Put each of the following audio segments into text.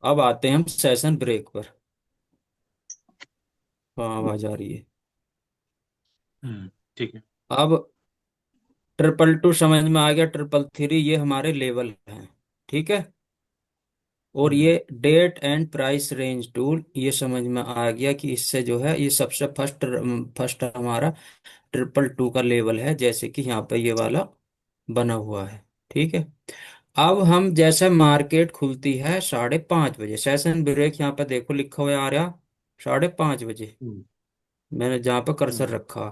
अब आते हैं हम सेशन ब्रेक पर। हाँ, आवाज आ रही है। ठीक है। अब ट्रिपल टू समझ में आ गया, ट्रिपल थ्री ये हमारे लेवल हैं। ठीक है। और हम्म ये date and price range tool ये समझ में आ गया कि इससे जो है ये सबसे फर्स्ट फर्स्ट हमारा ट्रिपल टू का लेवल है, जैसे कि यहाँ पे ये वाला बना हुआ है। ठीक है। अब हम जैसे मार्केट खुलती है 5:30 बजे, सेशन ब्रेक यहाँ पे देखो लिखा हुआ आ रहा 5:30 बजे। हम्म मैंने जहाँ पे कर्सर हम्म, रखा,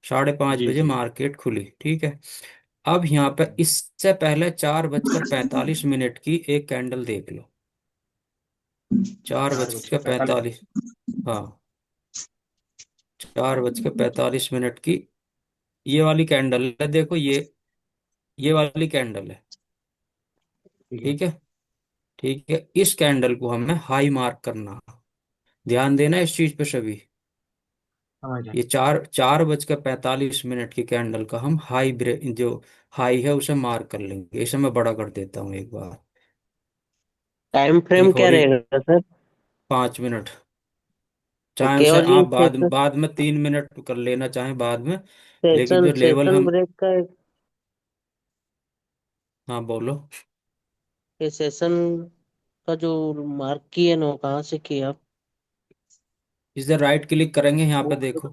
5:30 बजे जी। मार्केट खुली। ठीक है। अब यहाँ पे इससे पहले 4:45 की एक कैंडल देख लो। चार चार बज बज के के पैंतालीस पैंतालीस हाँ, 4:45 की ये वाली कैंडल है, देखो ये वाली कैंडल है। ठीक है। ठीक है। ठीक है, इस कैंडल को हमें हाई मार्क करना। ध्यान देना इस चीज पे सभी। समझ गया। ये 4:45 की कैंडल का हम हाई ब्रेक जो हाई है उसे मार्क कर लेंगे। इसे मैं बड़ा कर देता हूँ एक बार। टाइम फ्रेम एक क्या और ही रहेगा सर? 5 मिनट। तो चाहे उसे केवल ये आप बाद सेशन बाद में 3 मिनट कर लेना चाहें बाद में। लेकिन सेशन जो लेवल सेशन हम, ब्रेक का हाँ बोलो। ये सेशन का जो मार्क किए ना, वो कहाँ से किए आप? इधर राइट क्लिक करेंगे, यहाँ वो पे देखो।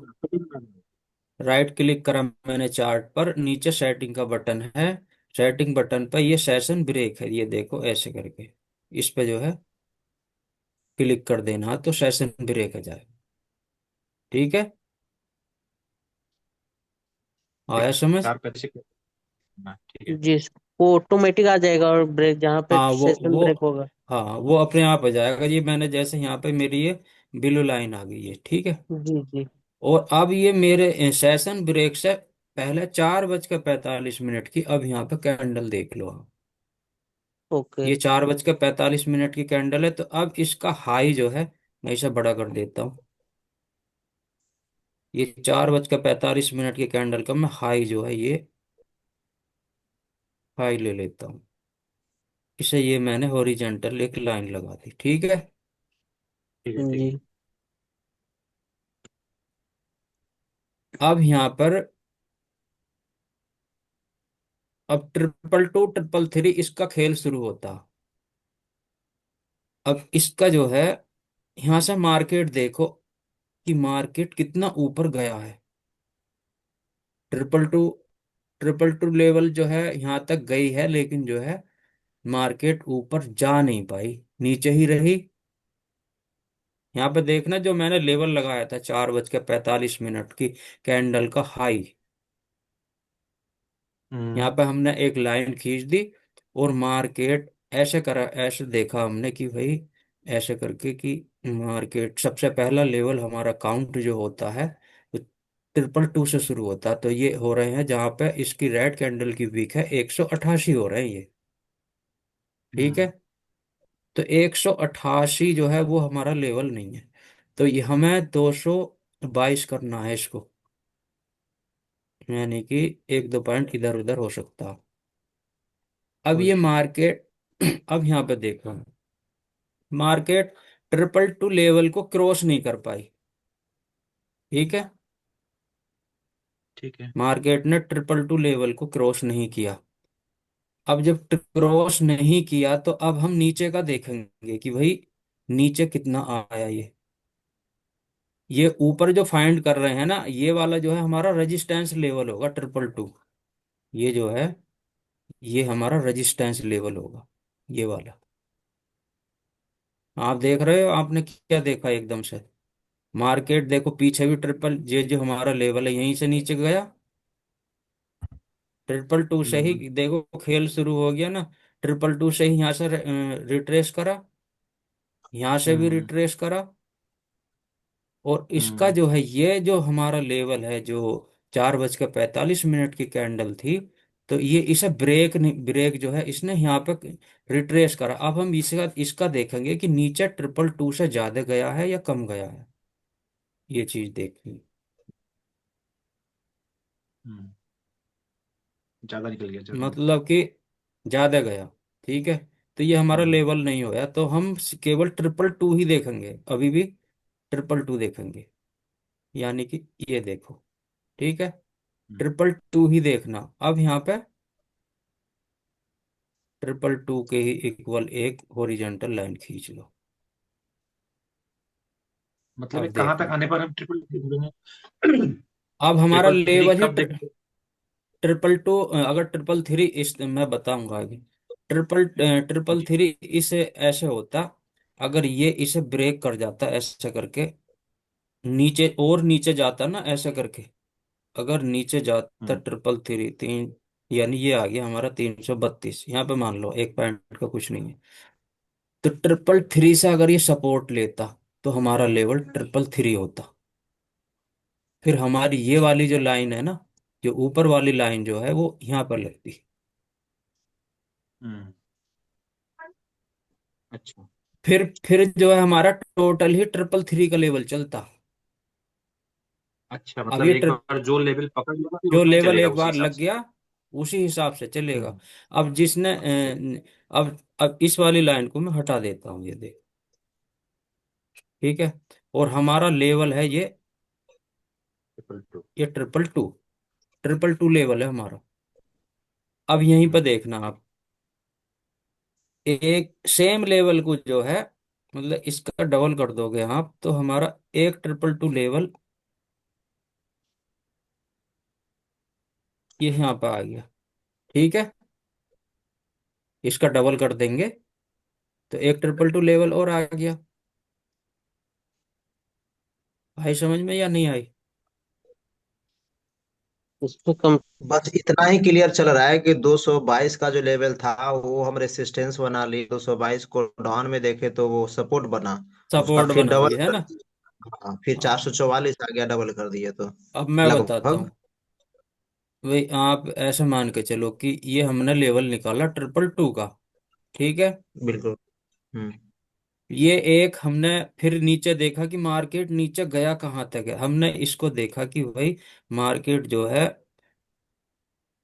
राइट क्लिक करा मैंने चार्ट पर, नीचे सेटिंग का बटन है। सेटिंग बटन पर ये सेशन ब्रेक है, ये देखो ऐसे करके इस पे जो है क्लिक कर देना तो सेशन ब्रेक आ जाए। ठीक है। ठीक आया है, समझ। 4 पैसे करना, ठीक है। जी, वो ऑटोमेटिक आ जाएगा और ब्रेक जहाँ पे हाँ सेशन ब्रेक होगा। हाँ वो अपने आप आ जाएगा जी। मैंने जैसे यहाँ पे मेरी ये ब्लू लाइन आ गई है। ठीक है। जी जी। और अब ये मेरे सेशन ब्रेक से पहले 4:45 की अब यहाँ पे कैंडल देख लो आप। ओके। ये 4:45 की कैंडल है, तो अब इसका हाई जो है मैं इसे बड़ा कर देता हूँ। ये 4:45 की कैंडल का मैं हाई जो है ये हाई ले लेता हूँ। इसे ये मैंने हॉरिजेंटल एक लाइन लगा दी। ठीक है। ठीक है। ठीक है। जी। अब यहाँ पर अब ट्रिपल टू ट्रिपल थ्री इसका खेल शुरू होता। अब इसका जो है यहाँ से मार्केट देखो कि मार्केट कितना ऊपर गया है। Triple two triple two level जो है यहाँ तक गई है, लेकिन जो है मार्केट ऊपर जा नहीं पाई, नीचे ही रही। यहाँ पे देखना जो मैंने लेवल लगाया था 4:45 की कैंडल का हाई, यहाँ हम्म पे हमने एक लाइन खींच दी। और मार्केट ऐसे करा, ऐसे देखा हमने कि भाई ऐसे करके कि मार्केट सबसे पहला लेवल हमारा काउंट जो होता है वो ट्रिपल टू से शुरू होता है। तो ये हो रहे हैं जहाँ पे इसकी रेड कैंडल की वीक है 188 हो रहे हैं ये। ठीक है। हम्म तो 188 जो है वो हमारा लेवल नहीं है। तो ये हमें 222 करना है इसको, यानी कि 1-2 पॉइंट इधर उधर हो सकता है। अब कोई ये इशू नहीं। मार्केट अब यहाँ पे देखो, मार्केट ट्रिपल टू लेवल को क्रॉस नहीं कर पाई। ठीक है। ठीक है। मार्केट ने ट्रिपल टू लेवल को क्रॉस नहीं किया। अब जब क्रॉस नहीं किया तो अब हम नीचे का देखेंगे कि भाई नीचे कितना आया ये ऊपर जो फाइंड कर रहे हैं ना, ये वाला जो है हमारा रेजिस्टेंस लेवल होगा ट्रिपल टू। ये जो है ये हमारा रेजिस्टेंस लेवल होगा, ये वाला। आप देख रहे हो, आपने क्या देखा एकदम से। मार्केट देखो पीछे भी ट्रिपल ये जो हमारा लेवल है यहीं से नीचे गया। ट्रिपल टू से ही हम्म देखो खेल शुरू हो गया ना। ट्रिपल टू से ही यहाँ से रिट्रेस करा, यहाँ से भी हम्म रिट्रेस करा। और इसका हम्म जो है ये जो हमारा लेवल है जो 4:45 की कैंडल थी, तो ये इसे ब्रेक नहीं, ब्रेक जो है इसने यहाँ पे रिट्रेस करा। अब हम इसका इसका देखेंगे कि नीचे ट्रिपल टू से ज्यादा गया है या कम गया है, ये चीज देखनी। ज्यादा निकल गया, ज्यादा निकल मतलब कि ज्यादा गया। ठीक है। तो ये हमारा हम्म लेवल नहीं होया, तो हम केवल ट्रिपल टू ही देखेंगे अभी भी, ट्रिपल टू देखेंगे। यानी कि ये देखो, ठीक है, हम्म। ट्रिपल टू ही देखना। अब यहाँ पे ट्रिपल टू के ही इक्वल एक हॉरिजॉन्टल लाइन खींच लो। मतलब ये अब कहाँ तक देखना, आने पर हम ट्रिपल देखेंगे? अब हमारा ट्रिपल थ्री लेवल ही कब देखेंगे? ट्रिपल टू, अगर ट्रिपल थ्री इस, मैं बताऊंगा आगे। ट्रिपल जी। थ्री इसे ऐसे होता, अगर ये इसे ब्रेक कर जाता ऐसे करके, नीचे और नीचे जाता ना ऐसे करके, अगर नीचे जाता हम्म ट्रिपल थ्री तीन, यानी ये आ गया हमारा 332, यहाँ पे मान लो एक पॉइंट का कुछ नहीं है। तो ट्रिपल थ्री से अगर ये सपोर्ट लेता तो हमारा लेवल ट्रिपल थ्री होता। फिर हमारी ये वाली जो लाइन है ना, जो ऊपर वाली लाइन जो है वो यहाँ पर लगती। हम्म। अच्छा। फिर जो है हमारा टोटल ही ट्रिपल थ्री का लेवल चलता। अच्छा, अब मतलब ये एक बार जो लेवल पकड़ लेगा फिर जो उतना ही लेवल चलेगा एक उसी बार हिसाब लग से। गया, उसी हिसाब से चलेगा। हम्म। अब जिसने ठीक। अब इस वाली लाइन को मैं हटा देता हूँ, ये देख, ठीक है। और हमारा लेवल है ट्रिपल टू। ये ट्रिपल टू लेवल है हमारा। अब यहीं पर हम्म देखना आप, एक सेम लेवल को जो है, मतलब इसका डबल कर दोगे आप तो हमारा एक ट्रिपल टू लेवल ये यहाँ पर आ गया, ठीक है। इसका डबल कर देंगे तो एक ट्रिपल टू लेवल और आ गया। भाई समझ में या नहीं आई? उसमें कम। बस इतना ही क्लियर चल रहा है कि 222 का जो लेवल था वो हम रेसिस्टेंस बना लिए, 222 को डाउन में देखे तो वो सपोर्ट बना। उसका सपोर्ट फिर बना डबल लिए है कर ना। दिया। हाँ, फिर हाँ, 444 आ गया, डबल कर दिए तो अब मैं बताता लगभग। हूँ। वही आप ऐसे मान के चलो कि ये हमने लेवल निकाला ट्रिपल टू का, ठीक है। बिल्कुल। ये एक हमने फिर नीचे देखा कि मार्केट नीचे गया कहाँ तक है, हमने इसको देखा कि भाई मार्केट जो है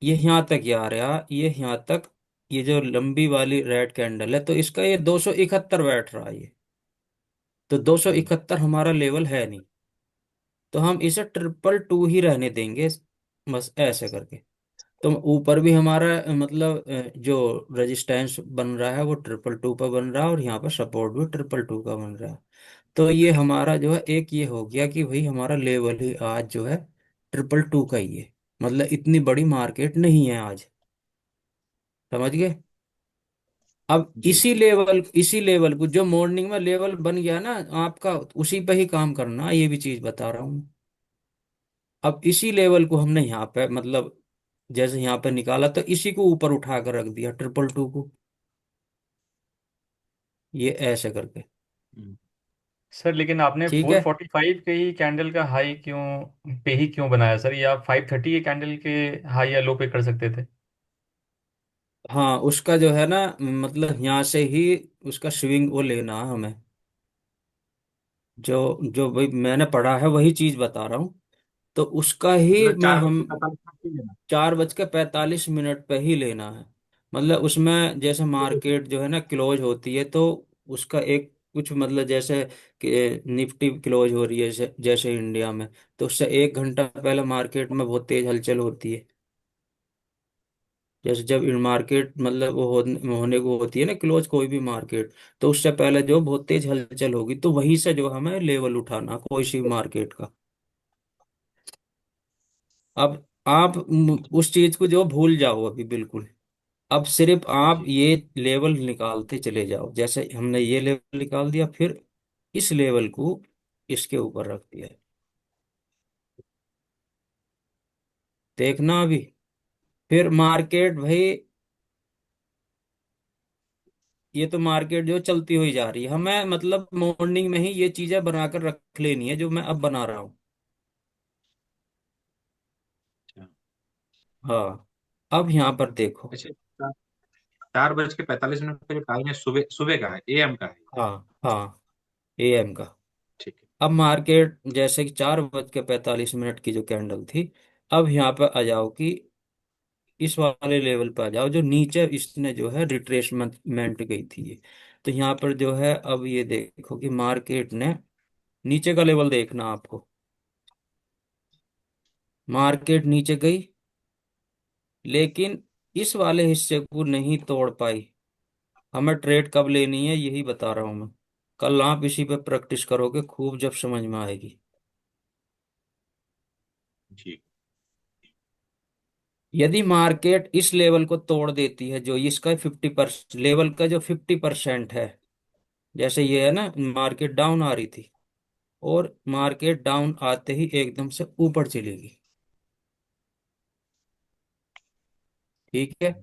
ये यहाँ तक ही आ रहा, ये यहाँ तक, ये जो लंबी वाली रेड कैंडल है तो इसका ये 271 बैठ रहा है ये। तो हम्म 271 हमारा लेवल है नहीं, तो हम इसे ट्रिपल टू ही रहने देंगे, बस ऐसे करके। तो ऊपर भी हमारा मतलब जो रेजिस्टेंस बन रहा है वो ट्रिपल टू पर बन रहा है, और यहाँ पर सपोर्ट भी ट्रिपल टू का बन रहा है। तो ये हमारा जो है एक ये हो गया कि भाई हमारा लेवल ही आज जो है ट्रिपल टू का ही है। मतलब इतनी बड़ी मार्केट नहीं है आज, समझ गए। अब जी। इसी लेवल को जो मॉर्निंग में लेवल बन गया ना आपका, उसी पे ही काम करना, ये भी चीज बता रहा हूँ। अब इसी लेवल को हमने यहाँ पे मतलब जैसे यहाँ पे निकाला तो इसी को ऊपर उठा कर रख दिया ट्रिपल टू को, ये ऐसे करके, हम्म। सर लेकिन आपने ठीक है। 445 के ही कैंडल का हाई क्यों पे ही क्यों बनाया सर? ये आप 530 के कैंडल के हाई या लो पे कर सकते थे। हाँ, उसका जो है ना, मतलब यहाँ से ही उसका स्विंग वो लेना है हमें, जो जो भाई मैंने पढ़ा है वही चीज बता रहा हूँ। तो उसका ही मतलब मैं चार बज हम के 45 मिनट लेना। 4:45 पे ही लेना है। मतलब उसमें जैसे मार्केट जो है ना क्लोज होती है तो उसका एक कुछ मतलब जैसे कि निफ्टी क्लोज हो रही है जैसे जैसे इंडिया में, तो उससे 1 घंटा पहले मार्केट में बहुत तेज हलचल होती है। जैसे जब मार्केट मतलब वो होने को होती है ना क्लोज कोई भी मार्केट, तो उससे पहले जो बहुत तेज हलचल होगी तो वहीं से जो हमें लेवल उठाना कोई सी मार्केट का। अब आप उस चीज को जो भूल जाओ अभी बिल्कुल। अब सिर्फ आप जी। ये लेवल निकालते चले जाओ, जैसे हमने ये लेवल निकाल दिया, फिर इस लेवल को इसके ऊपर रख दिया। देखना अभी, फिर मार्केट भाई, ये तो मार्केट जो चलती हुई जा रही है, हमें मतलब मॉर्निंग में ही ये चीजें बनाकर रख लेनी है जो मैं अब बना रहा हूँ। अच्छा। हाँ, अब यहाँ पर देखो। अच्छा, 4 बज के 45 मिनट का जो टाइम है सुबह सुबह का है, एएम का है? हाँ हाँ, एएम का। ठीक है। अब मार्केट जैसे कि 4:45 की जो कैंडल थी, अब यहाँ पर आ जाओ कि इस वाले लेवल पे आ जाओ जो नीचे इसने जो है रिट्रेसमेंट गई थी ये। तो यहाँ पर जो है अब ये देखो कि मार्केट ने नीचे का लेवल देखना आपको। मार्केट नीचे गई लेकिन इस वाले हिस्से को नहीं तोड़ पाई। हमें ट्रेड कब लेनी है यही बता रहा हूं मैं। कल आप इसी पे प्रैक्टिस करोगे खूब जब समझ में आएगी। जी। यदि मार्केट इस लेवल को तोड़ देती है जो इसका 50% लेवल का जो 50% है, जैसे ये है ना, मार्केट डाउन आ रही थी और मार्केट डाउन आते ही एकदम से ऊपर चलेगी। ठीक है,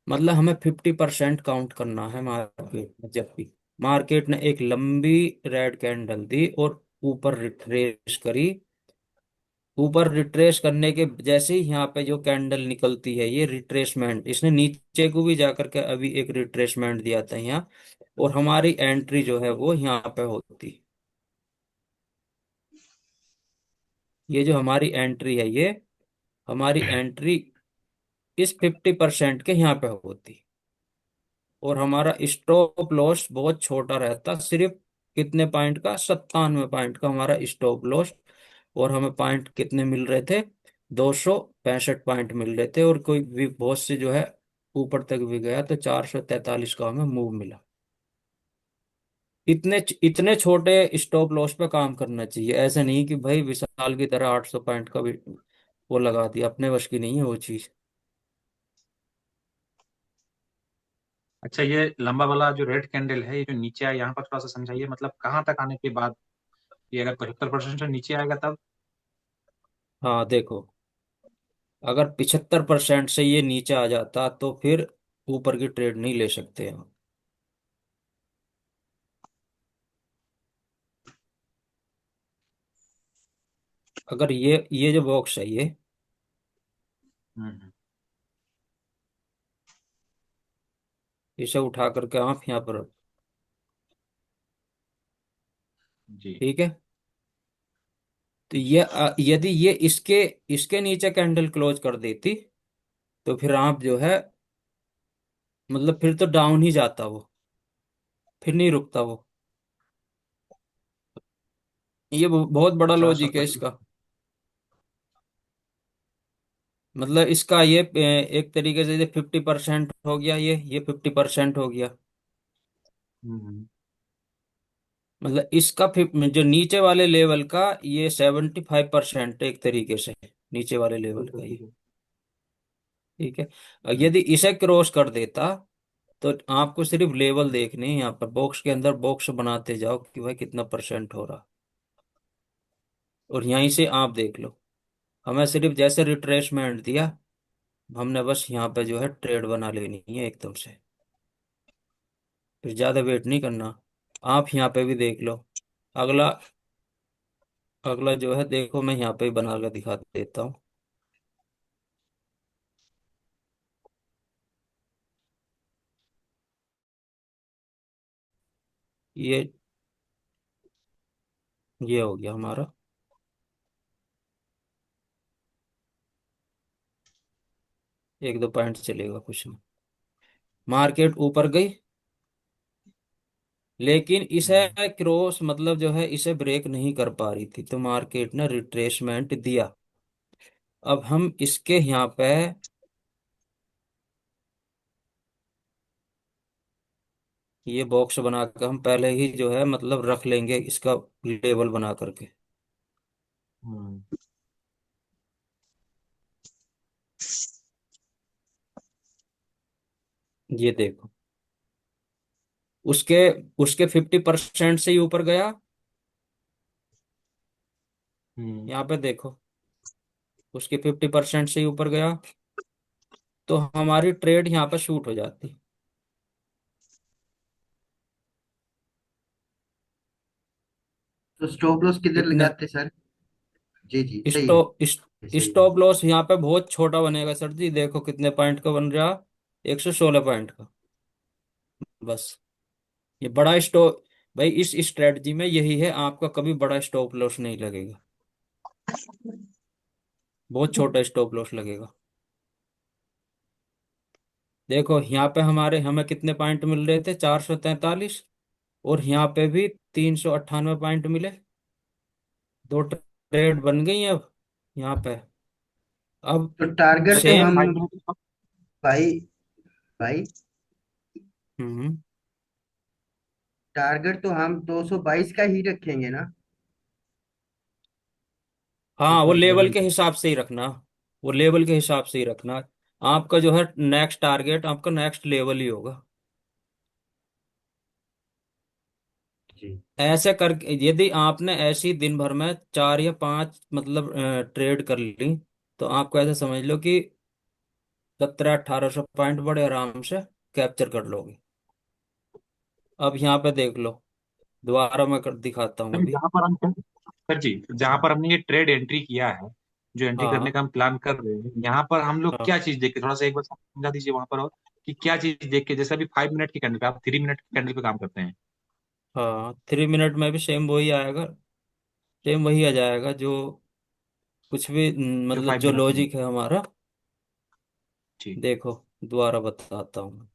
मतलब हमें 50% काउंट करना है मार्केट में। जब भी मार्केट ने एक लंबी रेड कैंडल दी और ऊपर रिट्रेस करी, ऊपर रिट्रेस करने के जैसे ही यहाँ पे जो कैंडल निकलती है ये रिट्रेसमेंट, इसने नीचे को भी जाकर के अभी एक रिट्रेसमेंट दिया था यहाँ, और हमारी एंट्री जो है वो यहाँ पे होती। ये जो हमारी एंट्री है ये हमारी एंट्री इस 50% के यहाँ पे होती, और हमारा स्टॉप लॉस बहुत छोटा रहता, सिर्फ कितने पॉइंट का, 97 पॉइंट का हमारा स्टॉप लॉस। और हमें पॉइंट कितने मिल रहे थे, 265 पॉइंट मिल रहे थे, और कोई भी बहुत से जो है ऊपर तक भी गया तो 443 का हमें मूव मिला। इतने इतने छोटे स्टॉप लॉस पे काम करना चाहिए, ऐसा नहीं कि भाई विशाल की तरह 800 पॉइंट का भी वो लगा दिया, अपने वश की नहीं है वो चीज। अच्छा, ये लंबा वाला जो रेड कैंडल है, ये जो नीचे आया, यहाँ पर थोड़ा सा समझाइए, मतलब कहाँ तक आने के बाद ये अगर 75% से नीचे आएगा तब? हाँ देखो, अगर 75% से ये नीचे आ जाता तो फिर ऊपर की ट्रेड नहीं ले सकते हम। अगर ये जो बॉक्स है ये, हम्म। इसे उठा करके आप यहाँ पर रखो। जी। ठीक है, तो ये यदि ये इसके इसके नीचे कैंडल क्लोज कर देती तो फिर आप जो है, मतलब फिर तो डाउन ही जाता वो, फिर नहीं रुकता वो। ये बहुत बड़ा चार सौ लॉजिक है पच्चीस इसका। मतलब इसका ये एक तरीके से 50% हो गया, ये 50% हो गया। हम्म। मतलब इसका जो नीचे वाले लेवल का ये 75% एक तरीके से, नीचे वाले लेवल ठीक है, का ठीक ये। है। ठीक है, और हम्म। यदि इसे क्रॉस कर देता तो आपको सिर्फ लेवल देखने हैं, यहाँ पर बॉक्स के अंदर बॉक्स बनाते जाओ कि भाई कितना परसेंट हो रहा, और यहीं से आप देख लो। हमें सिर्फ जैसे रिट्रेसमेंट दिया, हमने बस यहाँ पे जो है ट्रेड बना लेनी है एकदम से, फिर ज्यादा वेट नहीं करना। आप यहाँ पे भी देख लो। अगला अगला जो है देखो, मैं यहाँ पे ही बना कर दिखा देता हूँ। ये ये हो गया हमारा। एक दो पॉइंट चलेगा कुछ नहीं। मार्केट ऊपर गई लेकिन इसे हम्म। क्रॉस, मतलब जो है इसे ब्रेक नहीं कर पा रही थी, तो मार्केट ने रिट्रेसमेंट दिया। अब हम इसके यहाँ पे ये बॉक्स बना कर हम पहले ही जो है मतलब रख लेंगे इसका लेवल बना करके। हम्म। ये देखो, उसके उसके 50% से ही ऊपर गया। हम्म। यहाँ पे देखो, उसके 50% से ही ऊपर गया तो हमारी ट्रेड यहाँ पर शूट हो जाती। तो स्टॉप लॉस किधर कितने, लगाते सर? जी जी, सही है। स्टॉप सही है। स्टॉप लॉस यहाँ पे बहुत छोटा बनेगा सर जी, देखो कितने पॉइंट का बन रहा, 116 पॉइंट का। बस ये बड़ा स्टॉप, भाई इस स्ट्रेटजी में यही है, आपका कभी बड़ा स्टॉप लॉस नहीं लगेगा, बहुत छोटा स्टॉप लॉस लगेगा। देखो यहाँ पे हमें कितने पॉइंट मिल रहे थे, 443। और यहाँ पे भी 398 पॉइंट मिले। दो ट्रेड बन गई अब यहाँ पे। अब तो टारगेट तो अच्छा, ये सेम। हम, 5 मिनट। भाई भाई हम्म। टारगेट तो हम 222 का ही रखेंगे ना, हाँ, वो ऊपर लेवल लेवल के पे। हिसाब से ही रखना। वो लेवल के हिसाब से ही रखना। आपका जो है नेक्स्ट टारगेट, आपका नेक्स्ट लेवल ही होगा। जी। ऐसे कर, यदि आपने ऐसी दिन भर में 4 या 5 मतलब ट्रेड कर ली, तो आपको ऐसे समझ लो कि 1700-1800 पॉइंट बड़े आराम से कैप्चर कर लोगे। अब यहाँ पे देख लो, दोबारा मैं दिखाता हूँ सर अभी। जहाँ पर हम सर जी, जहाँ पर हमने ये ट्रेड एंट्री किया है, जो एंट्री करने हाँ, का हम प्लान कर रहे हैं, यहाँ पर हम लोग हाँ, क्या चीज देख के, थोड़ा सा एक बार समझा दीजिए वहां पर, और कि क्या चीज देख के, जैसे अभी 5 मिनट की कैंडल पे आप 3 मिनट की कैंडल पे काम करते हैं। हाँ, 3 मिनट में भी सेम वही आएगा। सेम वही आ जाएगा जो कुछ भी जो मतलब 5 मिनट में है। लॉजिक है हमारा। जी। देखो, दोबारा बताता हूँ।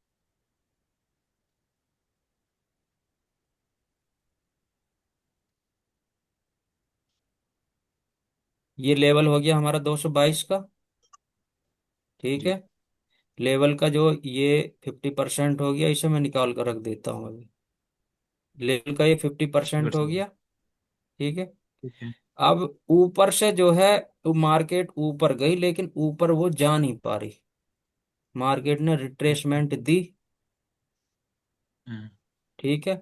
ये लेवल हो गया हमारा 222 का। ठीक है। जी। लेवल का जो ये 50% हो गया, इसे मैं निकाल कर रख देता हूँ अभी। लेवल का ये फिफ्टी ठीक है परसेंट हो सर। गया। ठीक है। ठीक है। अब ऊपर से जो है, वो मार्केट ऊपर गई लेकिन ऊपर वो जा नहीं पा रही। मार्केट ने रिट्रेसमेंट दी। हम्म। ठीक है।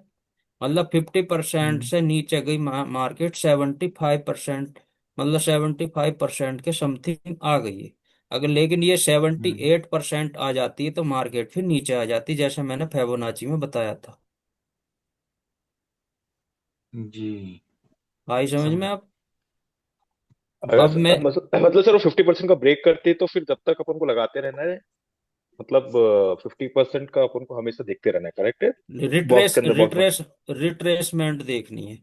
मतलब 50% हम्म। से नीचे गई मार्केट 75%। मतलब 75% के समथिंग आ गई है। अगर लेकिन ये सेवेंटी हम्म। एट परसेंट आ जाती है तो मार्केट फिर नीचे आ जाती है, जैसे मैंने फेबोनाची में बताया था। जी। आई समझ में समझा। अब। अगर अब मैं मतलब सर वो 50% का ब्रेक करते तो फिर जब तक अपन को लगाते रहना है, मतलब 50% का अपन को हमेशा देखते रहना है, करेक्ट है? बॉक्स रिट्रेस के अंदर बॉक्स में रिट्रेस रिट्रेसमेंट देखनी है।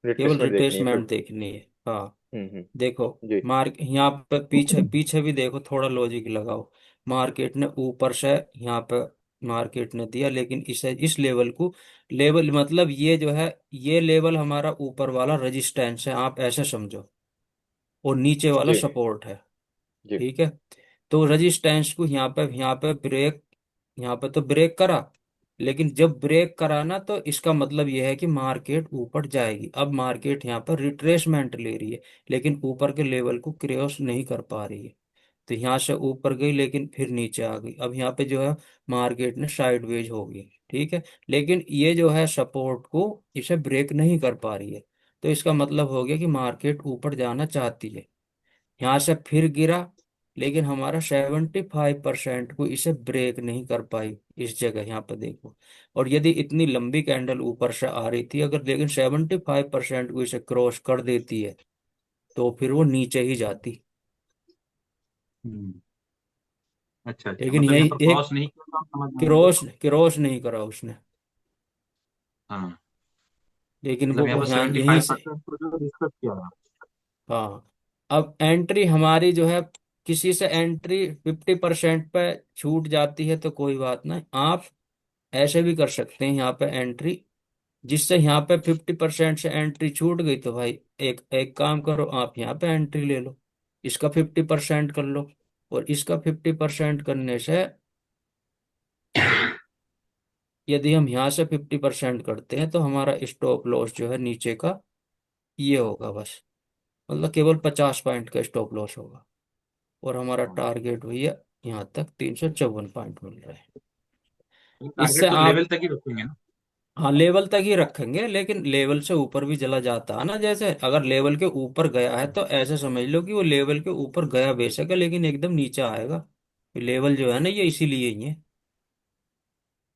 केवल रिट्रेसमेंट देखनी है फिर। रिट्रेसमेंट देखनी है। हाँ। हम्म। देखो, जी। मार्क यहाँ पे पीछे पीछे भी देखो, थोड़ा लॉजिक लगाओ। मार्केट ने ऊपर से यहाँ पे मार्केट ने दिया, लेकिन इसे इस लेवल को, लेवल मतलब ये जो है, ये लेवल हमारा ऊपर वाला रेजिस्टेंस है, आप ऐसे समझो। और नीचे वाला जी। सपोर्ट है। जी। ठीक है। तो रेजिस्टेंस को यहाँ पे ब्रेक, यहाँ पे तो ब्रेक करा। लेकिन जब ब्रेक करा ना, तो इसका मतलब यह है कि मार्केट ऊपर जाएगी। अब मार्केट यहाँ पर रिट्रेसमेंट ले रही है, लेकिन ऊपर के लेवल को क्रॉस नहीं कर पा रही है। तो यहाँ से ऊपर गई लेकिन फिर नीचे आ गई। अब यहाँ पे जो है मार्केट ने साइडवेज हो गई। ठीक है। लेकिन ये जो है सपोर्ट को, इसे ब्रेक नहीं कर पा रही है। तो इसका मतलब हो गया कि मार्केट ऊपर जाना चाहती है। यहाँ से फिर गिरा, लेकिन हमारा 75% को इसे ब्रेक नहीं कर पाई इस जगह, यहाँ पे देखो। और यदि इतनी लंबी कैंडल ऊपर से आ रही थी अगर, लेकिन 75% को इसे क्रॉस कर देती है, तो फिर वो नीचे ही जाती। हम्म। अच्छा अच्छा, लेकिन मतलब यहाँ यही पर एक, क्रॉस नहीं किया तो हम समझ जाएंगे। क्रॉस क्रॉस नहीं करा उसने। हाँ, लेकिन मतलब यहाँ वो पर यहाँ सेवेंटी यहीं फाइव से। परसेंट को जो डिस्कस किया है। हाँ। अब एंट्री हमारी जो है, किसी से एंट्री 50% पे छूट जाती है तो कोई बात नहीं, आप ऐसे भी कर सकते हैं यहाँ पे एंट्री। जिससे यहाँ पे 50% से एंट्री छूट गई, तो भाई एक एक काम करो, आप यहाँ पे एंट्री ले लो। इसका 50% कर लो। और इसका 50% करने से, यदि हम यहाँ से 50% करते हैं तो हमारा स्टॉप लॉस जो है नीचे का, ये होगा बस। मतलब केवल 50 पॉइंट का स्टॉप लॉस होगा। और हमारा टारगेट भैया यहाँ तक 354 पॉइंट मिल रहा है। इससे टारगेट तो आप, लेवल तक ही रखेंगे ना। हाँ, लेवल तक ही रखेंगे, लेकिन लेवल से ऊपर भी चला जाता है ना। जैसे अगर लेवल के ऊपर गया है तो ऐसे समझ लो कि वो लेवल के ऊपर गया बेशक है, लेकिन एकदम नीचे आएगा। लेवल जो है ना, ये इसीलिए ही है।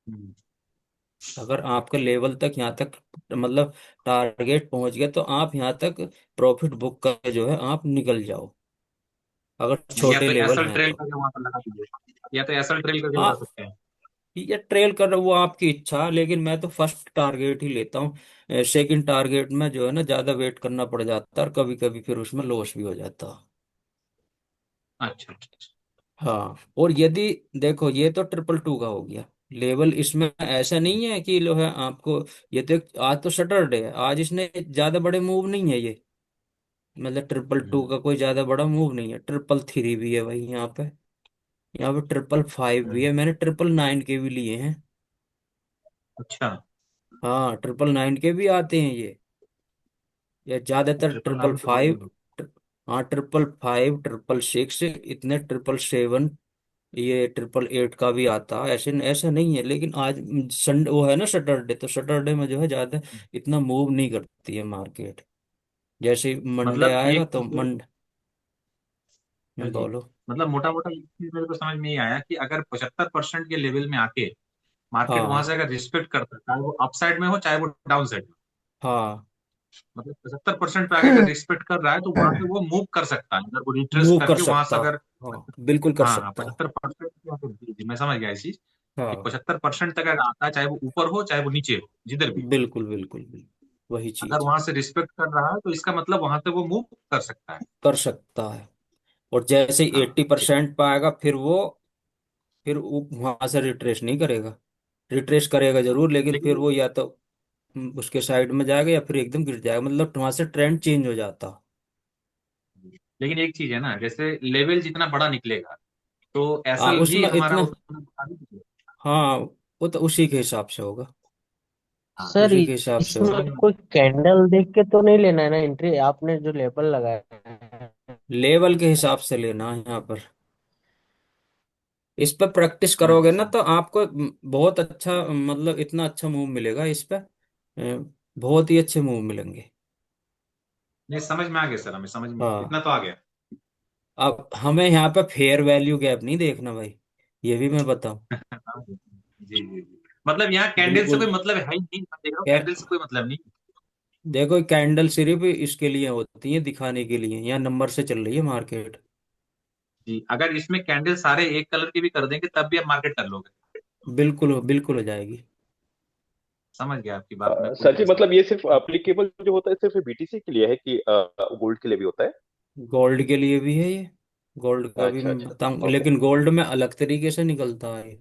हम्म। अगर आपका लेवल तक यहाँ तक मतलब टारगेट पहुंच गया, तो आप यहाँ तक प्रॉफिट बुक कर जो है आप निकल जाओ, अगर या छोटे तो लेवल एसएल हैं ट्रेल तो। करके वहां पर लगा दीजिए, या तो एसएल ट्रेल करके लगा हाँ, सकते हैं। ये ट्रेल कर वो आपकी इच्छा, लेकिन मैं तो फर्स्ट टारगेट ही लेता हूँ। सेकंड टारगेट में जो है ना, ज्यादा वेट करना पड़ जाता है और कभी कभी फिर उसमें लॉस भी हो जाता है। अच्छा अच्छा अच्छा। हाँ, और यदि देखो ये तो ट्रिपल टू का हो गया लेवल, इसमें ऐसा नहीं है कि लो है आपको। ये तो आज तो सैटरडे है, आज इसने ज्यादा बड़े मूव नहीं है ये, मतलब ट्रिपल टू हम्म। का कोई ज्यादा बड़ा मूव नहीं है। ट्रिपल थ्री भी है भाई यहाँ पे, यहाँ पे ट्रिपल फाइव भी हम्म। है, मैंने ट्रिपल नाइन के भी लिए हैं। अच्छा। हाँ, ट्रिपल नाइन के भी आते हैं ये, या ज्यादातर ट्रिपल ट्रिपल नाइन तो बहुत फाइव। बड़ा। हाँ, ट्रिपल फाइव, ट्रिपल सिक्स, इतने ट्रिपल सेवन, ये ट्रिपल एट का भी आता है। ऐसे ऐसा नहीं है, लेकिन आज संडे वो है ना सैटरडे, तो सैटरडे में जो है ज्यादा इतना मूव नहीं करती है मार्केट। जैसे ही मंडे मतलब आएगा एक तो चीज, मंडे जी, बोलो। मतलब मोटा मोटा एक चीज मेरे को समझ में ये आया कि अगर 75% के लेवल में आके मार्केट वहां हाँ, से अगर रिस्पेक्ट करता है, चाहे वो अप साइड में हो चाहे वो डाउन साइड में, हाँ, मतलब 75% पे आगे अगर रिस्पेक्ट कर रहा है तो वहां से वो मूव कर सकता है, अगर वो रिट्रेस मूव कर करके वहां से सकता, अगर, हाँ बिल्कुल कर हाँ हाँ, सकता। 75%, जी जी, मैं समझ गया इस चीज कि हाँ, 75% तक अगर आता है, चाहे वो ऊपर हो चाहे वो नीचे हो, जिधर भी, बिल्कुल बिल्कुल बिल्कुल, वही अगर चीज वहां से रिस्पेक्ट कर रहा है तो इसका मतलब वहां से वो मूव कर सकता है। कर सकता है। और जैसे ही हाँ, एट्टी ठीक। परसेंट पाएगा फिर वो वहां से रिट्रेस नहीं करेगा। रिट्रेस करेगा जरूर, लेकिन फिर लेकिन वो या तो उसके साइड में जाएगा या फिर एकदम गिर जाएगा, मतलब वहां से ट्रेंड चेंज हो जाता। लेकिन एक चीज है ना, जैसे लेवल जितना बड़ा निकलेगा तो हाँ, एसएल भी उसमें हमारा इतना, उतना बड़ा नहीं निकलेगा। हाँ वो तो उसी के हिसाब से होगा, हाँ, सर, उसी के हिसाब से इसमें होगा। समझ कोई कैंडल देख के तो नहीं लेना है ना एंट्री, आपने जो लेबल लगाया है? लेवल के हिसाब से लेना है यहाँ पर। इस पर प्रैक्टिस में। करोगे ना अच्छा। तो आपको बहुत अच्छा, मतलब इतना अच्छा मूव मिलेगा इस पे, बहुत ही अच्छे मूव मिलेंगे। नहीं, समझ में आ गया सर, हमें समझ में हाँ, इतना तो आ गया। अब हमें यहाँ पे फेयर वैल्यू गैप नहीं देखना भाई, ये भी मैं बताऊं। जी जी जी, मतलब यहाँ कैंडल से बिल्कुल। कोई मतलब है ही नहीं, मैं देख रहा हूँ क्या, कैंडल से कोई मतलब नहीं। देखो कैंडल सिर्फ इसके लिए होती है, दिखाने के लिए, यहाँ नंबर से चल रही है मार्केट। जी, अगर इसमें कैंडल सारे एक कलर के भी कर देंगे तब भी आप मार्केट कर लोगे। बिल्कुल बिल्कुल हो जाएगी। समझ गया, आपकी बात मैं पूरी सर जी तरह समझ मतलब ये सिर्फ गया। अप्लीकेबल जो होता है सिर्फ बीटीसी के लिए है कि गोल्ड के लिए भी होता है? गोल्ड के लिए भी है ये, गोल्ड का भी अच्छा मैं अच्छा। बताऊं, ओके। लेकिन गोल्ड में अलग तरीके से निकलता है।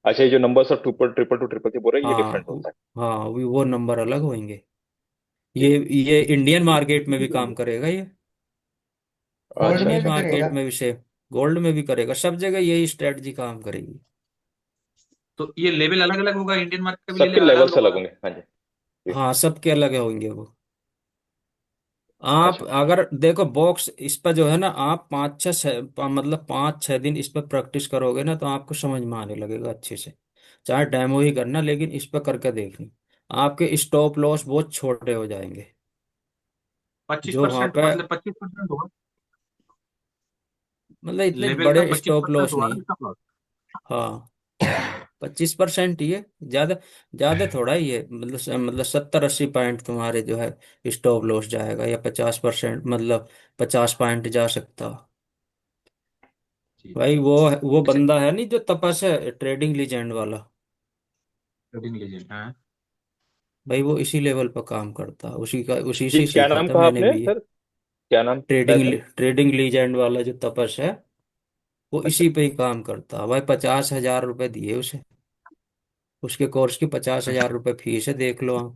अच्छा, ये जो नंबर्स और ट्रिपल टू ट्रिपल थ्री बोल रहे हैं ये हाँ, डिफरेंट होता है? हाँ वो नंबर अलग होंगे। ये जी। ये इंडियन मार्केट में भी काम करेगा ये, गोल्ड अच्छा में चाइनीज भी अच्छा। करेगा? मार्केट में भी सेम, गोल्ड में भी करेगा, सब जगह यही स्ट्रेटजी काम करेगी। तो ये लेवल अलग अलग होगा, इंडियन मार्केट का भी लेवल सबके अलग अलग लेवल्स अलग होगा। होंगे, हाँ जी। जी। हाँ, सबके अलग होंगे वो। आप अच्छा। अगर देखो बॉक्स इस पर जो है ना, आप मतलब 5-6 दिन इस पर प्रैक्टिस करोगे ना, तो आपको समझ में आने लगेगा अच्छे से। चाहे डेमो ही करना, लेकिन इस पर करके देखनी, आपके स्टॉप लॉस बहुत छोटे हो जाएंगे। पच्चीस जो वहां परसेंट पे, मतलब 25% होगा, मतलब इतने लेवल का बड़े पच्चीस स्टॉप परसेंट लॉस होगा ना नहीं। इसका प्लॉट। हाँ, 25% ही है, ज्यादा ज्यादा थोड़ा ही है, मतलब 70-80 पॉइंट तुम्हारे जो है स्टॉप लॉस जाएगा, या 50%, मतलब 50 पॉइंट जा सकता। जी भाई जी। वो अच्छा, बंदा है नहीं जो तपस है, ट्रेडिंग लीजेंड वाला, ट्रेडिंग लीजिए, हाँ। भाई वो इसी लेवल पर काम करता है, उसी जी से क्या सीखा नाम था कहा मैंने आपने भी ये। सर? क्या नाम बताया ट्रेडिंग सर? ट्रेडिंग लीजेंड वाला जो तपस है, वो अच्छा। इसी पे ही काम करता है भाई। 50,000 रुपए दिए उसे, उसके कोर्स की पचास अच्छा, हजार रुपये फीस है, देख लो आप।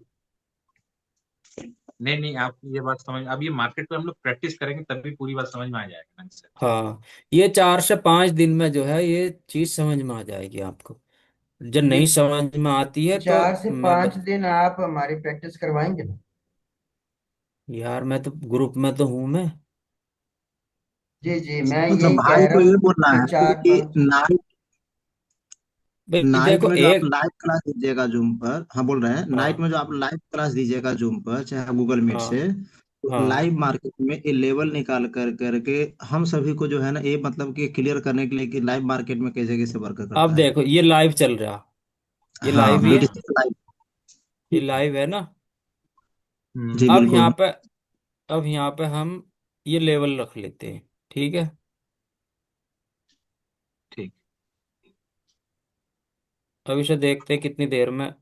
नहीं नहीं, आप ये बात समझ, अब ये मार्केट पे हम लोग प्रैक्टिस करेंगे तभी पूरी बात समझ में आ जाएगा ना इससे। हाँ, ये 4 से 5 दिन में जो है ये चीज समझ में आ जाएगी आपको। जब ये नहीं समझ में आती है तो चार से मैं पांच दिन आप हमारी प्रैक्टिस करवाएंगे ना? यार मैं तो ग्रुप में तो हूं मैं। जी जी, मैं मतलब यही भाई कह रहा को ये हूँ बोलना कि है चार कि पांच। नाइट भाई नाइट देखो में जो आप एक, लाइव क्लास दीजिएगा जूम पर, हाँ बोल रहे हैं, नाइट हाँ, में जो आप लाइव क्लास दीजिएगा जूम पर चाहे गूगल मीट हाँ, से, तो हाँ, लाइव मार्केट में ये लेवल निकाल कर करके हम सभी को जो है ना, ये मतलब कि क्लियर करने के लिए कि लाइव मार्केट में कैसे कैसे वर्क अब करता है। देखो ये लाइव चल रहा, ये हाँ लाइव ही है, बीटीसी लाइव। ये लाइव है ना। हम्म। जी अब यहाँ बिल्कुल। पे अब यहाँ पे हम ये लेवल रख लेते हैं, ठीक है। ठीक। अब इसे देखते हैं कितनी देर में,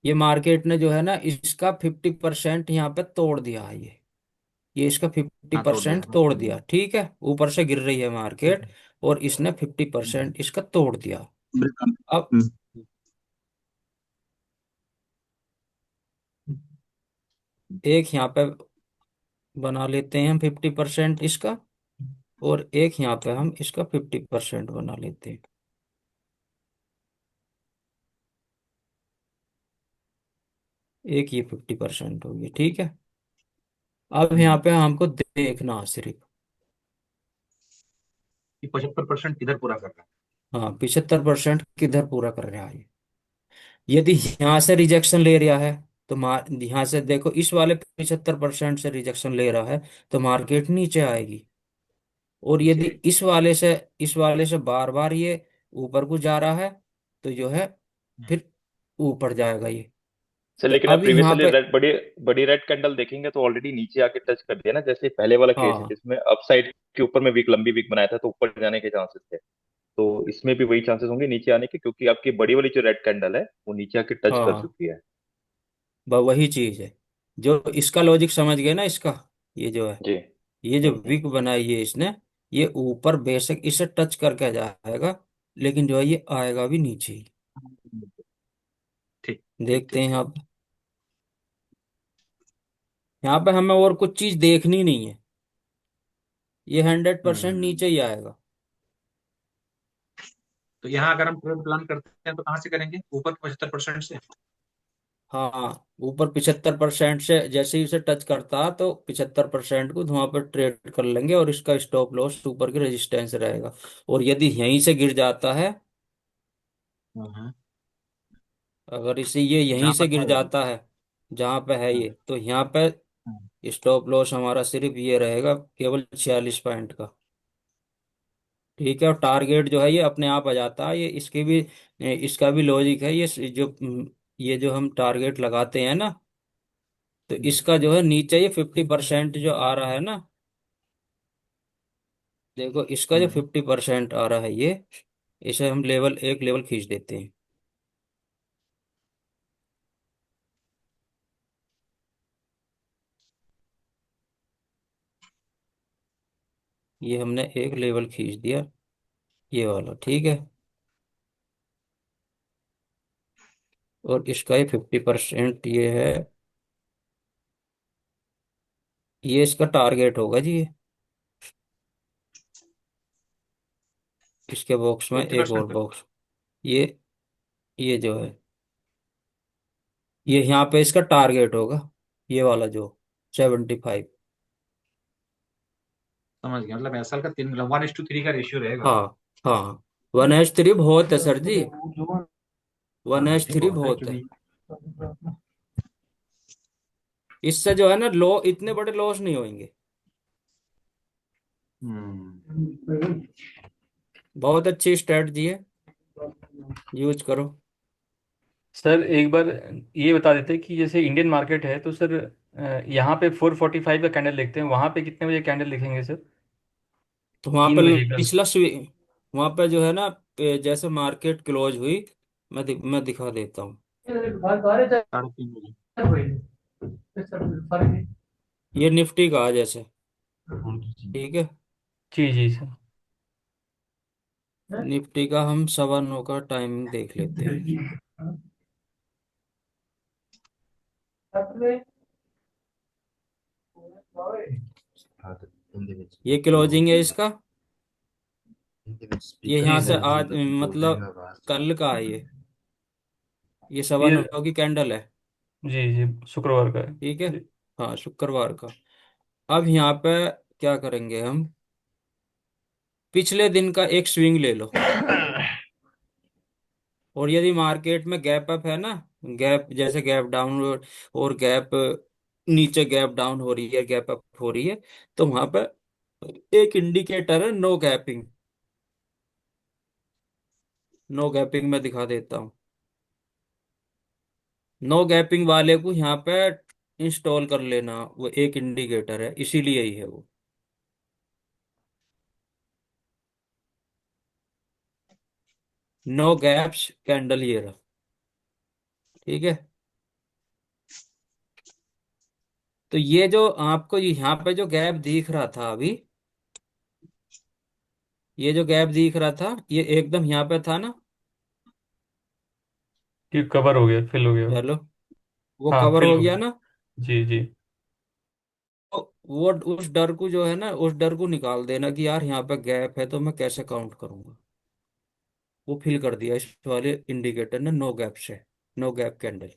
ये मार्केट ने जो है ना इसका 50% यहाँ पे तोड़ दिया है, ये इसका फिफ्टी हाँ, तोड़ दिया। परसेंट तोड़ दिया, ठीक है, ऊपर से गिर रही है मार्केट, और इसने 50% इसका तोड़ दिया। अब हम्म। एक यहाँ पे बना लेते हैं हम 50% इसका, और एक यहाँ पे हम इसका 50% बना लेते हैं। एक ये 50% हो गया, ठीक है। अब यहाँ हम्म। पे हमको देखना है सिर्फ, ये 75% किधर पूरा कर रहा हाँ 75% किधर पूरा कर रहा है। यदि यहाँ से रिजेक्शन ले रहा है तो मार यहाँ से देखो, इस वाले 75% से रिजेक्शन ले रहा है तो मार्केट नीचे आएगी। और यदि है? इस वाले से बार बार ये ऊपर को जा रहा है तो जो है फिर ऊपर जाएगा ये। सर तो लेकिन आप अभी यहाँ प्रीवियसली पे, रेड बड़ी बड़ी रेड कैंडल देखेंगे तो ऑलरेडी नीचे आके टच कर दिया ना, जैसे पहले वाला केस है हाँ जिसमें अपसाइड के ऊपर में वीक लंबी वीक बनाया था तो ऊपर जाने के चांसेस थे। तो इसमें भी वही चांसेस होंगे नीचे आने के, क्योंकि आपकी बड़ी वाली जो रेड कैंडल है वो नीचे आके टच कर हाँ, चुकी है। वही चीज है जो इसका लॉजिक समझ गए ना इसका। ये जो है, जी। ये जो विक बनाई है इसने, ये ऊपर बेशक इसे टच करके जाएगा, लेकिन जो है ये आएगा भी नीचे ही। ठीक ठीक देखते ठीक हैं ठीक। अब, यहाँ पे हमें और कुछ चीज देखनी नहीं है, ये 100% हम्म। नीचे ही आएगा। तो यहाँ अगर हम ट्रेड प्लान करते हैं तो कहाँ से करेंगे? ऊपर 75% से? हाँ, ऊपर 75% से जैसे ही इसे टच करता है तो 75% को वहां पर ट्रेड कर लेंगे, और इसका स्टॉप लॉस ऊपर की रेजिस्टेंस रहेगा। और यदि यहीं से गिर जाता है, हम्म। अगर इसे ये यहीं जहाँ से पर गिर था ये। जाता है जहां पे है ये, हम्म। तो यहाँ पे हम्म। स्टॉप लॉस हमारा सिर्फ ये रहेगा केवल 46 पॉइंट का, ठीक है। और टारगेट जो है ये अपने आप आ जाता है, ये इसका भी लॉजिक है, ये जो हम टारगेट लगाते हैं ना, तो हम्म। इसका जो है नीचे ये 50% जो आ रहा है ना, देखो इसका जो हम्म। 50% आ रहा है ये, इसे हम एक लेवल खींच देते हैं। ये हमने एक लेवल खींच दिया, ये वाला, ठीक है। और इसका ये 50% ये है, ये इसका टारगेट होगा जी ये। इसके बॉक्स में फिफ्टी एक और परसेंट बॉक्स, ये ये जो है, ये यहाँ पे इसका टारगेट होगा, ये वाला जो 75। समझ गया। मतलब एसएल का 1:3 का रेशियो रहेगा। हाँ हाँ, 1:3 बहुत है सर जी, वन हाँ, एच नहीं थ्री बहुत है बहुत है। एक्चुअली। इससे जो है ना लो इतने बड़े लॉस नहीं होंगे। हम्म। बहुत अच्छी स्ट्रेटजी है, यूज करो। सर एक बार ये बता देते कि जैसे इंडियन मार्केट है तो सर यहाँ पे 4:45 का कैंडल देखते हैं, वहाँ पे कितने बजे कैंडल दिखेंगे सर? तो वहां 3 बजे पर का। पिछला वहां पर जो है ना, जैसे मार्केट क्लोज हुई, मैं दिखा देता हूँ। 3:30 बजे। ये निफ्टी का है जैसे, ठीक है। जी जी सर। निफ्टी का हम 9:15 का टाइमिंग देख लेते हैं। ये क्लोजिंग है इसका, ये यहाँ से आज मतलब कल का है ये सवा ये नौ की कैंडल है, जी जी शुक्रवार का है। ठीक है। हाँ, शुक्रवार का। अब यहाँ पे क्या करेंगे हम, पिछले दिन का एक स्विंग ले लो, और यदि मार्केट में गैप अप है ना, गैप जैसे गैप डाउन और गैप नीचे गैप डाउन हो रही है, गैप अप हो रही है, तो वहां पे एक इंडिकेटर है नो गैपिंग। नो गैपिंग में दिखा देता हूँ। नो गैपिंग वाले को यहाँ पे इंस्टॉल कर लेना, वो एक इंडिकेटर है, इसीलिए ही है वो। नो गैप्स कैंडल ये रहा, ठीक है। तो ये जो आपको यहाँ पे जो गैप दिख रहा था अभी, ये जो गैप दिख रहा था ये एकदम यहाँ पे था ना। कि कवर हो गया, फिल हो गया वो। हेलो, वो हाँ, कवर फिल हो हो गया गया। ना। जी जी। तो वो उस डर को जो है ना, उस डर को निकाल देना कि यार यहाँ पे गैप है तो मैं कैसे काउंट करूंगा। वो फिल कर दिया इस वाले इंडिकेटर ने, नो गैप से, नो गैप कैंडल।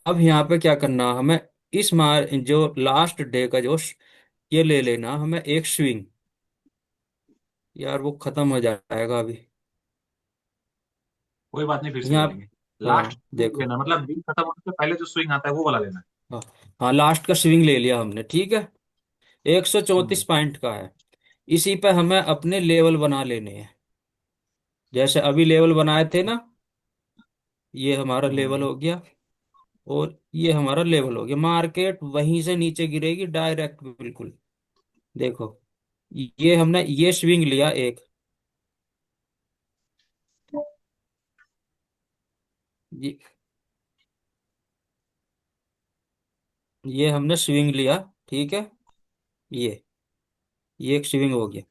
अब यहाँ पे क्या करना हमें, इस मार जो लास्ट डे का जो ये ले लेना हमें एक स्विंग। यार वो खत्म हो जाएगा अभी। कोई बात नहीं, फिर से ले यहाँ, लेंगे। लास्ट हाँ देखो, लेना, मतलब दिन खत्म होने से पहले जो स्विंग आता है वो वाला लेना है। हाँ, हाँ लास्ट का स्विंग ले लिया हमने, ठीक है। 134 हम्म। पॉइंट का है। इसी पे हमें अपने लेवल बना लेने हैं, जैसे अभी लेवल बनाए थे ना। ये हमारा लेवल हम्म। हो गया, और ये हमारा लेवल हो गया। मार्केट वहीं से नीचे गिरेगी डायरेक्ट, बिल्कुल। देखो, ये हमने ये स्विंग लिया एक, ये ये हमने स्विंग लिया, ठीक है। ये ये एक स्विंग हो गया।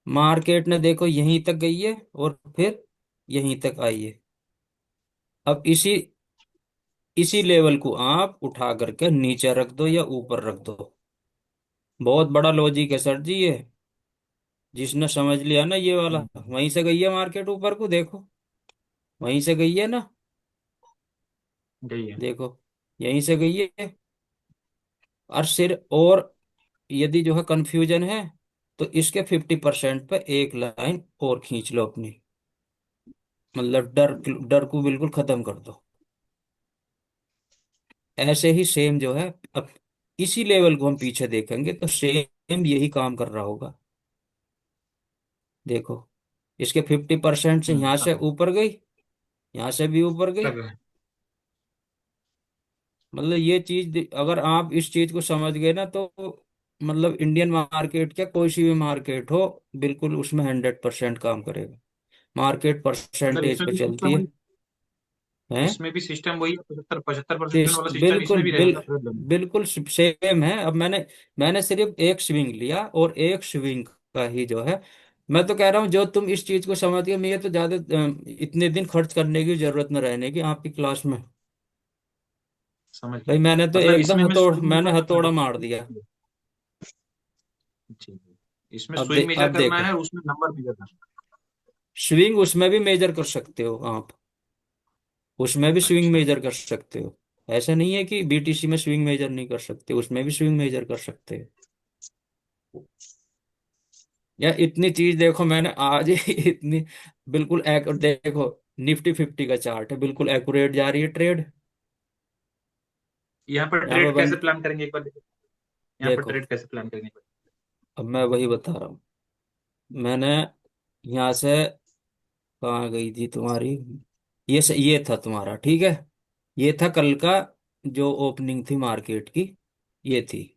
मार्केट ने देखो यहीं तक गई है और फिर यहीं तक आई है। अब इसी लेवल को आप उठा करके नीचे रख दो या ऊपर रख दो। बहुत बड़ा लॉजिक है सर जी ये। जिसने समझ लिया ना ये वाला, हम्म। वहीं से गई है मार्केट ऊपर को, देखो वहीं से गई है ना। यही है। देखो, यहीं से गई है। और सिर, और यदि जो है कंफ्यूजन है तो इसके 50% पे एक लाइन और खींच लो अपनी, मतलब डर, डर को बिल्कुल खत्म कर दो। ऐसे ही सेम जो है, अब इसी लेवल को हम पीछे देखेंगे तो सेम यही काम कर रहा होगा। देखो, इसके 50% से यहाँ से समझ गए। ऊपर गई, यहाँ से भी ऊपर गई। समझ गए। मतलब ये चीज अगर आप इस चीज को समझ गए ना, तो मतलब इंडियन मार्केट क्या, कोई सी भी मार्केट हो, बिल्कुल उसमें 100% काम करेगा। मार्केट मतलब परसेंटेज इसमें पे भी चलती सिस्टम है। वही, हैं, इसमें भी सिस्टम वही है, 75% वाला सिस्टम बिल्कुल इसमें भी रहेगा ट्रेड लेने का। बिल्कुल सेम है। अब मैंने सिर्फ एक स्विंग लिया, और एक स्विंग का ही जो है, मैं तो कह रहा हूँ जो तुम इस चीज को समझ गए, मैं ये तो ज्यादा इतने दिन खर्च करने की जरूरत न रहने की आपकी क्लास में। समझ भाई गया। मैंने तो मतलब एकदम इसमें मैं स्विंग मैंने मेजर करना हथौड़ा है। मार दिया। जी। इसमें स्विंग मेजर अब करना देखो, है और उसमें नंबर मेजर करना स्विंग उसमें भी मेजर कर सकते हो आप, उसमें भी है। स्विंग अच्छा। मेजर कर सकते हो। ऐसा नहीं है कि बीटीसी में स्विंग मेजर नहीं कर सकते, उसमें भी स्विंग मेजर कर सकते हो। या इतनी चीज देखो मैंने आज ही इतनी, बिल्कुल देखो, निफ्टी 50 का चार्ट है, बिल्कुल एक्यूरेट जा रही है ट्रेड। यहाँ पर यहाँ पे ट्रेड कैसे बंद, प्लान करेंगे एक बार देखिए। यहाँ पर देखो ट्रेड कैसे प्लान करेंगे एक बार। अब मैं वही बता रहा हूँ। मैंने यहाँ से, कहाँ गई थी तुम्हारी, ये था तुम्हारा, ठीक है। ये था कल का जो ओपनिंग थी मार्केट की, ये थी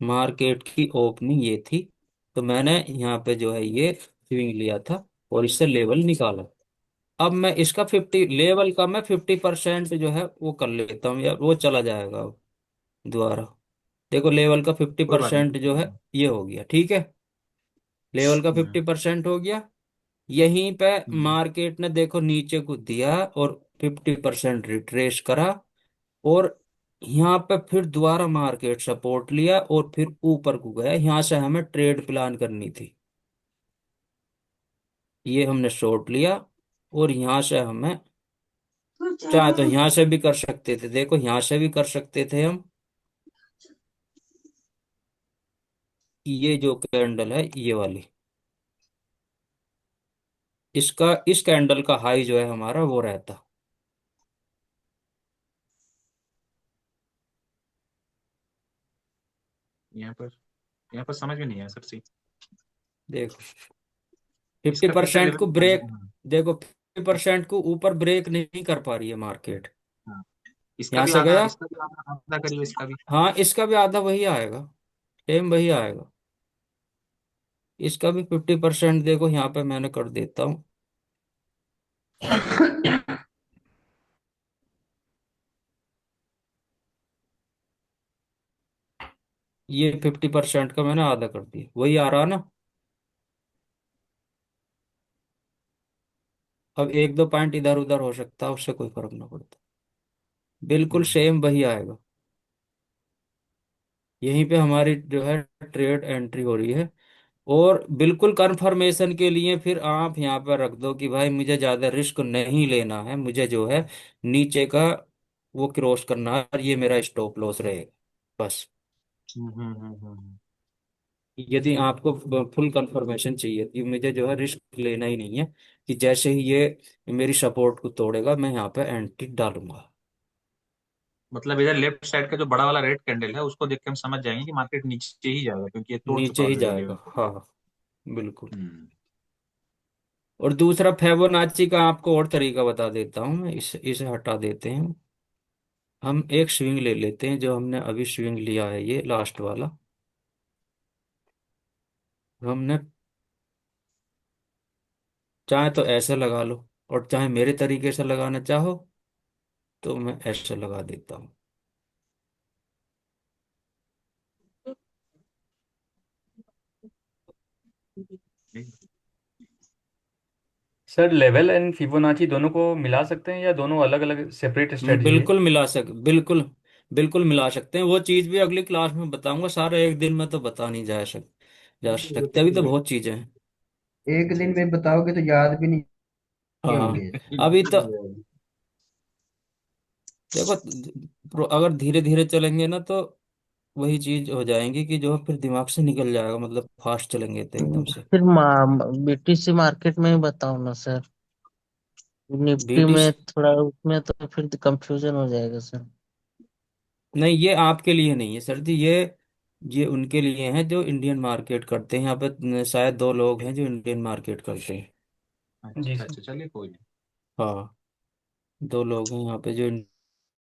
मार्केट की ओपनिंग, ये थी। तो मैंने यहाँ पे जो है ये स्विंग लिया था और इससे लेवल निकाला। अब मैं इसका 50 लेवल का मैं 50% जो है वो कर लेता हूँ यार, वो चला जाएगा अब दोबारा। देखो लेवल का फिफ्टी कोई बात परसेंट जो है नहीं। ये हो गया, ठीक है। लेवल का हम्म। 50% हो गया। यहीं पे हम्म। मार्केट ने देखो नीचे को दिया और 50% रिट्रेस करा, और यहाँ पे फिर दोबारा मार्केट सपोर्ट लिया और फिर ऊपर को गया। यहाँ से हमें ट्रेड प्लान करनी थी, ये हमने शॉर्ट लिया। और यहाँ से हमें, चाहे तो यहाँ से भी कर सकते थे, देखो यहाँ से भी कर सकते थे हम। ये जो कैंडल है ये वाली, इसका इस कैंडल का हाई जो है हमारा वो रहता। यहाँ पर, यहाँ पर समझ में नहीं आया सर सी। देखो, फिफ्टी इसका फिर से परसेंट लेवल को बताइए। ब्रेक, हाँ। देखो 50% को ऊपर ब्रेक नहीं कर पा रही है मार्केट। हाँ। इसका यहाँ भी से आधा, गया, इसका भी आधा आधा करिए, इसका भी। हाँ इसका भी आधा वही आएगा, सेम वही आएगा। इसका भी 50% देखो यहाँ पे मैंने कर देता हूँ। ये 50% का मैंने आधा कर दिया, वही आ रहा ना। अब एक दो पॉइंट इधर उधर हो सकता है, उससे कोई फर्क ना पड़ता, बिल्कुल हम्म, सेम वही आएगा। यहीं पे हमारी जो है ट्रेड एंट्री हो रही है। और बिल्कुल कंफर्मेशन के लिए फिर आप यहाँ पर रख दो कि भाई मुझे ज्यादा रिस्क नहीं लेना है, मुझे जो है नीचे का वो क्रॉस करना है, और ये मेरा स्टॉप लॉस रहेगा बस। हम्म, हम्म, हम्म। यदि आपको फुल कंफर्मेशन चाहिए कि मुझे जो है रिस्क लेना ही नहीं है, कि जैसे ही ये मेरी सपोर्ट को तोड़ेगा मैं यहाँ पे एंट्री डालूंगा। मतलब इधर लेफ्ट साइड का जो बड़ा वाला रेड कैंडल है उसको देख के हम समझ जाएंगे कि मार्केट नीचे ही जाएगा, क्योंकि ये तोड़ चुका नीचे ही ऑलरेडी जाएगा, लेवल को। हाँ हाँ, बिल्कुल। हम्म। और दूसरा फिबोनाची का आपको और तरीका बता देता हूँ मैं, इसे हटा देते हैं। हम एक स्विंग ले लेते हैं, जो हमने अभी स्विंग लिया है ये लास्ट वाला। हमने चाहे तो ऐसे लगा लो, और चाहे मेरे तरीके से लगाना चाहो तो मैं ऐसे लगा देता हूँ। सर लेवल एंड फिबोनाची दोनों को मिला सकते हैं या दोनों अलग अलग सेपरेट स्ट्रेटजी है? बिल्कुल मिला सक बिल्कुल, बिल्कुल मिला सकते हैं। वो चीज़ भी अगली क्लास में बताऊंगा, सारे एक दिन में तो बता नहीं जा सकते, अभी तो बहुत चीज़ें हैं। एक दिन में बताओगे तो याद भी नहीं हाँ, होंगे। अभी तो देखो, अगर धीरे धीरे चलेंगे ना तो वही चीज हो जाएंगी कि जो है फिर दिमाग से निकल जाएगा, मतलब फास्ट चलेंगे तो एकदम से। फिर बीटीसी मार्केट में ही बताओ ना सर। निफ्टी बीटी, में थोड़ा उसमें तो फिर कंफ्यूजन हो जाएगा सर। नहीं ये आपके लिए नहीं है सर जी, ये उनके लिए है जो इंडियन मार्केट करते हैं। यहाँ पे शायद दो लोग हैं जो इंडियन मार्केट करते हैं। जी अच्छा सर। अच्छा, चलिए कोई नहीं। हाँ, दो लोग हैं यहाँ पे जो